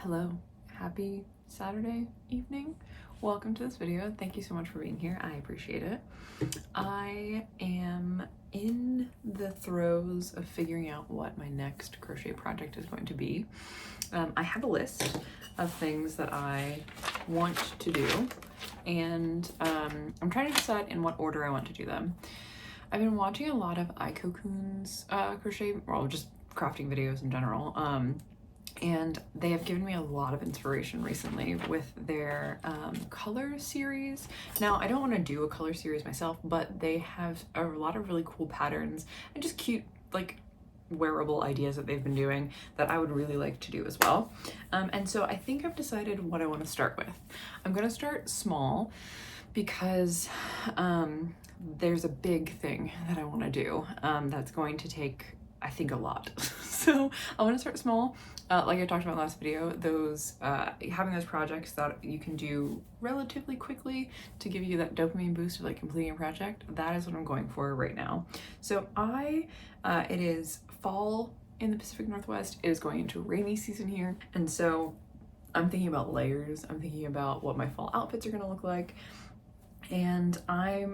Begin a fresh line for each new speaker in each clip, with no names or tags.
Hello, happy Saturday evening. Welcome to this video. Thank you so much for being here. I appreciate it. I am in the throes of figuring out what my next crochet project is going to be. I have a list of things that I want to do, and I'm trying to decide in what order I want to do them. I've been watching a lot of Aiko-kun's crochet, well, just crafting videos in general. And they have given me a lot of inspiration recently with their color series. Now, I don't want to do a color series myself, but they have a lot of really cool patterns and just cute, like, wearable ideas that they've been doing that I would really like to do as well. And so I think I've decided what I want to start with. I'm going to start small because there's a big thing that I want to do that's going to take, I think, a lot. So I want to start small. Like I talked about in the last video, those having those projects that you can do relatively quickly to give you that dopamine boost of like completing a project, that is what I'm going for right now. So it is fall in the Pacific Northwest. It is going into rainy season here. And so I'm thinking about layers. I'm thinking about what my fall outfits are gonna look like. And I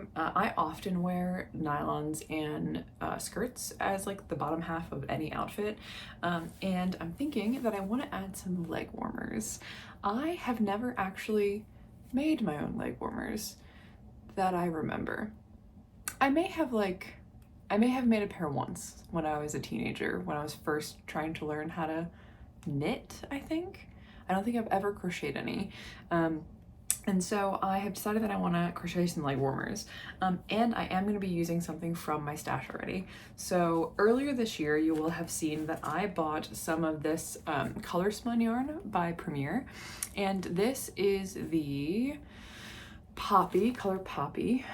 often wear nylons and skirts as like the bottom half of any outfit. And I'm thinking that I want to add some leg warmers. I have never actually made my own leg warmers that I remember. I may have made a pair once when I was a teenager, when I was first trying to learn how to knit, I think. I don't think I've ever crocheted any. And so I have decided that I want to crochet some leg warmers, and I am going to be using something from my stash already. So earlier this year, you will have seen that I bought some of this color spun yarn by Premier, and this is the color poppy.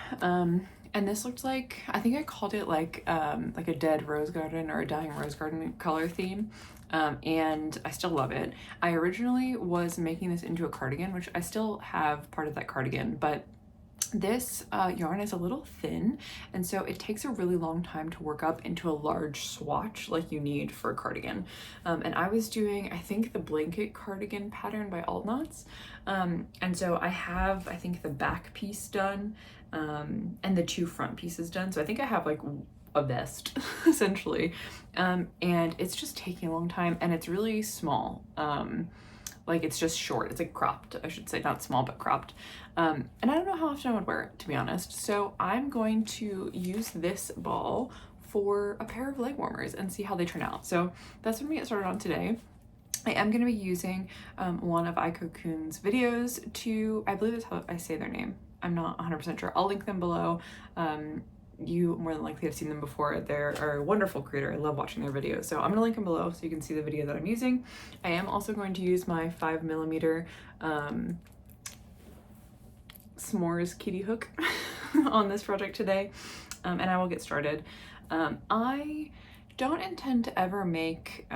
And this looked like, I think I called it like a dead rose garden or a dying rose garden color theme. And I still love it. I originally was making this into a cardigan, which I still have part of that cardigan, but this yarn is a little thin, and so it takes a really long time to work up into a large swatch like you need for a cardigan. And I was doing, I think, the blanket cardigan pattern by Alt Knots. And so I have, I think, the back piece done and the two front pieces done. So I think I have like a vest essentially, and it's just taking a long time, and it's really small. Like it's just short, it's like cropped, I should say, not small but cropped, and I don't know how often I would wear it, to be honest. So I'm going to use this ball for a pair of leg warmers and see how they turn out. So that's what I'm gonna get started on today. I am going to be using one of Aiko-kun's videos to, I believe that's how I say their name, I'm not 100% sure. I'll link them below. You more than likely have seen them before. They're a wonderful creator. I love watching their videos. So I'm gonna link them below so you can see the video that I'm using. I am also going to use my 5mm s'mores kitty hook on this project today, and I will get started. I don't intend to ever make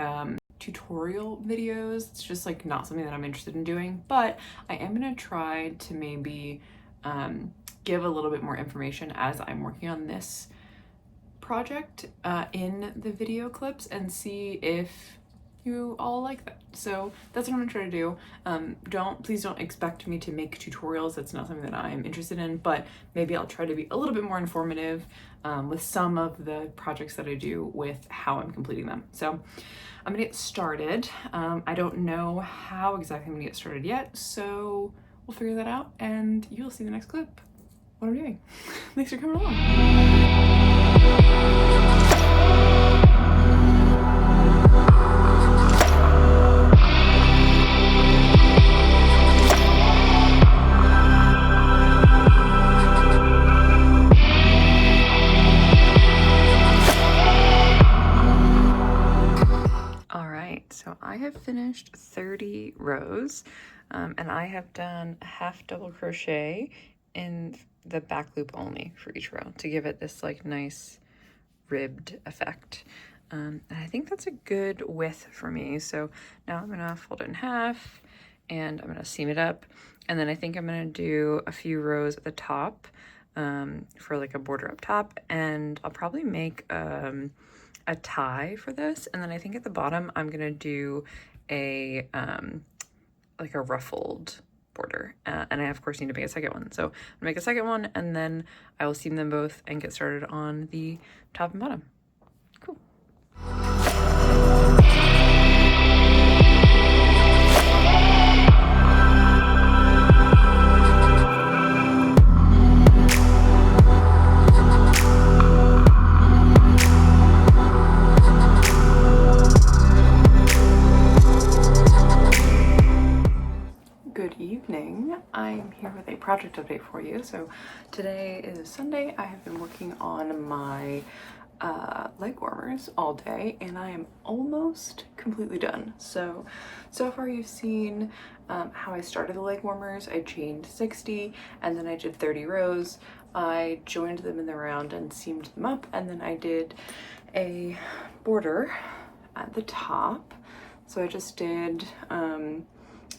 tutorial videos. It's just like not something that I'm interested in doing, but I am gonna try to maybe give a little bit more information as I'm working on this project in the video clips and see if you all like that. So that's what I'm gonna try to do. Please don't expect me to make tutorials. That's not something that I'm interested in, but maybe I'll try to be a little bit more informative with some of the projects that I do with how I'm completing them. So I'm gonna get started. I don't know how exactly I'm gonna get started yet, so we'll figure that out and you'll see the next clip what I'm doing. Thanks for coming along. All right, so I have finished 30 rows, and I have done a half double crochet in the back loop only for each row to give it this like nice ribbed effect. And I think that's a good width for me. So now I'm gonna fold it in half and I'm gonna seam it up. And then I think I'm gonna do a few rows at the top for like a border up top, and I'll probably make a tie for this. And then I think at the bottom I'm gonna do a like a ruffled border, and I of course need to make a second one. So I'm gonna make a second one, and then I will seam them both and get started on the top and bottom. Cool. Good evening. I'm here with a project update for you. So today is Sunday. I have been working on my leg warmers all day, and I am almost completely done. So far you've seen how I started the leg warmers. I chained 60 and then I did 30 rows. I joined them in the round and seamed them up, and then I did a border at the top. So I just did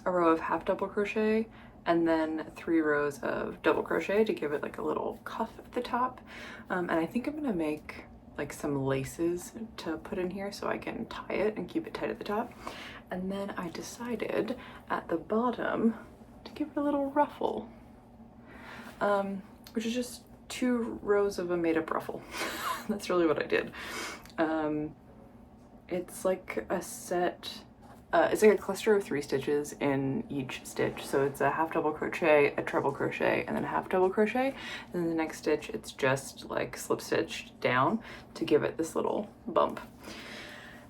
a row of half double crochet and then 3 rows of double crochet to give it like a little cuff at the top. And I think I'm gonna make like some laces to put in here so I can tie it and keep it tight at the top. And then I decided at the bottom to give it a little ruffle, which is just 2 rows of a made-up ruffle. That's really what I did. It's like a set, it's like a cluster of 3 stitches in each stitch. So it's a half double crochet, a treble crochet, and then a half double crochet. And then the next stitch, it's just like slip stitched down to give it this little bump.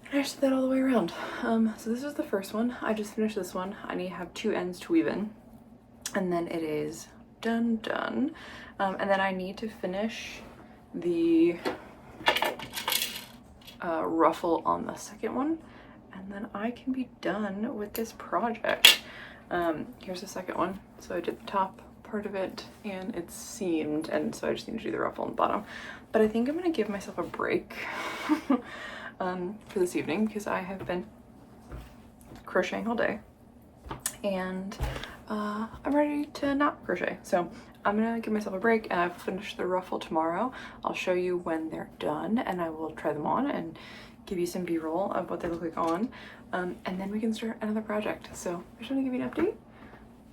And I just did that all the way around. So this is the first one. I just finished this one. I need to have 2 ends to weave in, and then it is done. And then I need to finish the ruffle on the second one, and then I can be done with this project. Here's the second one. So I did the top part of it and it's seamed, and so I just need to do the ruffle on the bottom. But I think I'm gonna give myself a break for this evening because I have been crocheting all day, and I'm ready to not crochet. So I'm gonna give myself a break, and I'll finish the ruffle tomorrow. I'll show you when they're done, and I will try them on and give you some b-roll of what they look like on, and then we can start another project. So I just want to give you an update.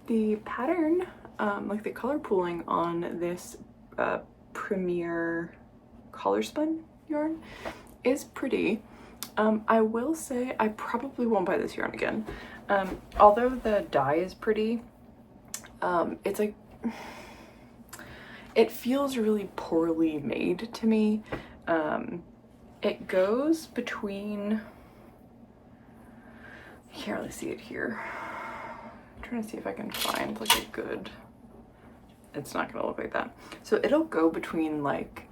The pattern, like the color pooling on this Premier collar spun yarn is pretty. I will say I probably won't buy this yarn again. Although the dye is pretty, it's like, it feels really poorly made to me. It goes between, I can't really see it here. I'm trying to see if I can find like a good, it's not gonna look like that. So it'll go between like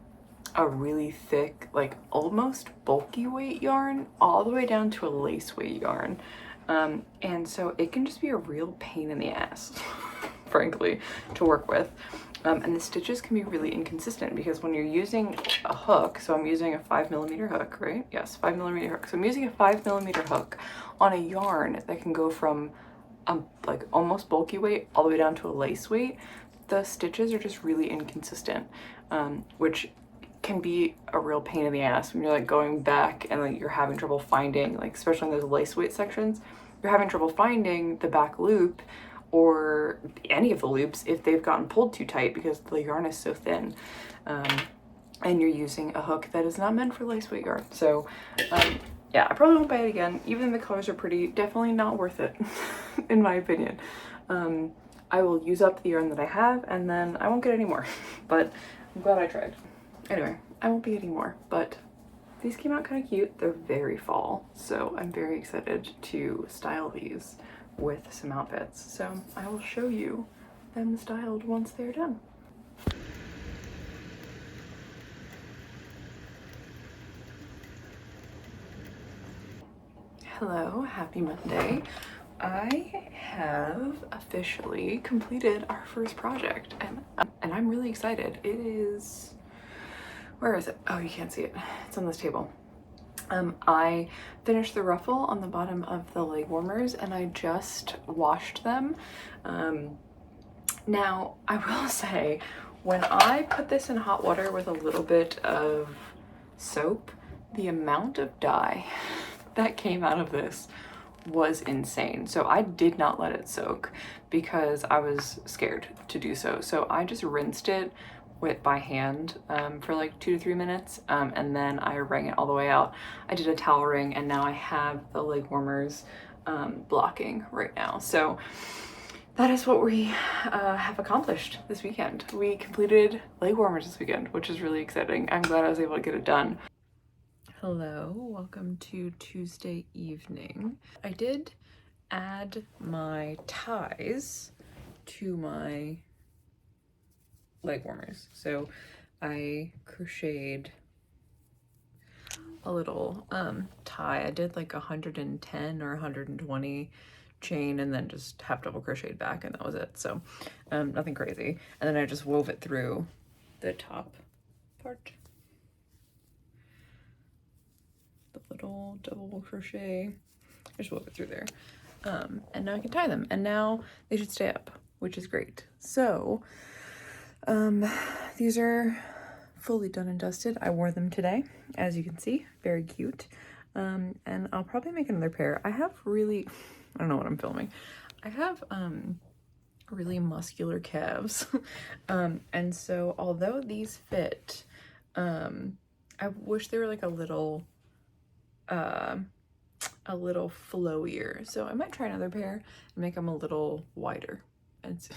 a really thick, like almost bulky weight yarn all the way down to a lace weight yarn. And so it can just be a real pain in the ass, frankly, to work with. And the stitches can be really inconsistent because when you're using a hook, so I'm using a 5mm hook, right? Yes, 5mm hook. So I'm using a 5mm hook on a yarn that can go from like almost bulky weight all the way down to a lace weight. The stitches are just really inconsistent, which can be a real pain in the ass when you're like going back and like you're having trouble finding, like especially in those lace weight sections, you're having trouble finding the back loop or any of the loops if they've gotten pulled too tight because the yarn is so thin, and you're using a hook that is not meant for lace weight yarn. So yeah, I probably won't buy it again. Even though the colors are pretty, definitely not worth it in my opinion. I will use up the yarn that I have and then I won't get any more, but I'm glad I tried. Anyway, I won't be getting more, but these came out kind of cute. They're very fall, so I'm very excited to style these with some outfits. So I will show you them styled once they're done. Hello, happy Monday. I have officially completed our first project, and I'm really excited. It is, where is it? Oh, you can't see it. It's on this table. I finished the ruffle on the bottom of the leg warmers and I just washed them. Now, I will say, when I put this in hot water with a little bit of soap, the amount of dye that came out of this was insane. So I did not let it soak because I was scared to do so. So I just rinsed it by hand for like 2 to 3 minutes, and then I wrung it all the way out. I did a towel wring, and now I have the leg warmers blocking right now. So that is what we have accomplished this weekend. We completed leg warmers this weekend, which is really exciting. I'm glad I was able to get it done. Hello, welcome to Tuesday evening. I did add my ties to my leg warmers. So I crocheted a little tie. I did like 110 or 120 chain and then just half double crocheted back, and that was it. So nothing crazy. And then I just wove it through the top part. The little double crochet. I just wove it through there. And now I can tie them, and now they should stay up, which is great. So these are fully done and dusted. I wore them today, as you can see, very cute. And I'll probably make another pair. I have really, I don't know what I'm filming. I have really muscular calves. And so although these fit, I wish they were like a little flowier. So I might try another pair and make them a little wider. And so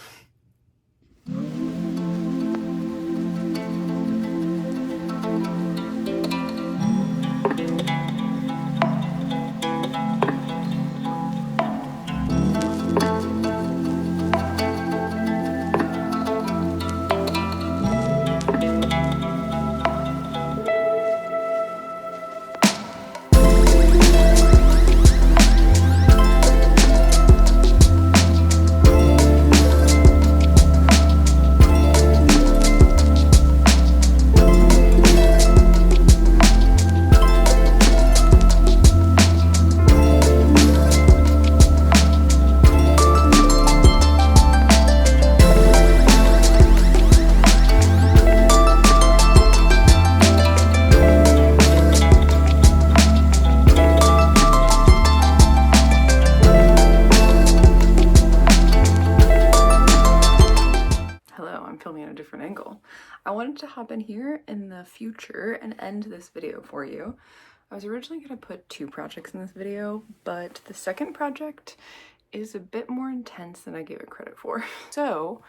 filming at a different angle. I wanted to hop in here in the future and end this video for you. I was originally going to put 2 projects in this video, but the second project is a bit more intense than I gave it credit for. So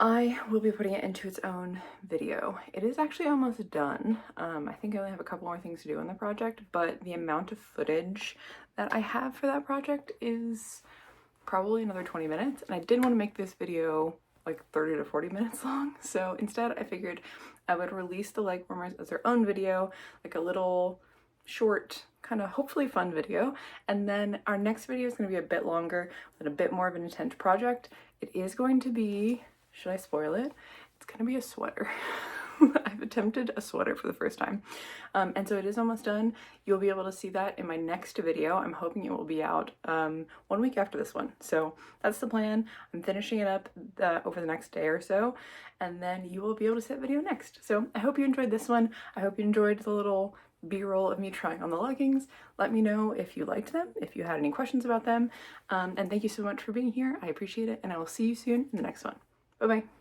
I will be putting it into its own video. It is actually almost done. I think I only have a couple more things to do on the project, but the amount of footage that I have for that project is probably another 20 minutes. And I didn't want to make this video like 30 to 40 minutes long. So instead I figured I would release the leg warmers as their own video, like a little short, kind of hopefully fun video. And then our next video is going to be a bit longer and a bit more of an intense project. It is going to be, should I spoil it? It's going to be a sweater. I've attempted a sweater for the first time. And so it is almost done. You'll be able to see that in my next video. I'm hoping it will be out 1 week after this one. So that's the plan. I'm finishing it up over the next day or so, and then you will be able to see that video next. So I hope you enjoyed this one. I hope you enjoyed the little b-roll of me trying on the leggings. Let me know if you liked them, if you had any questions about them. And thank you so much for being here. I appreciate it, and I will see you soon in the next one. Bye-bye.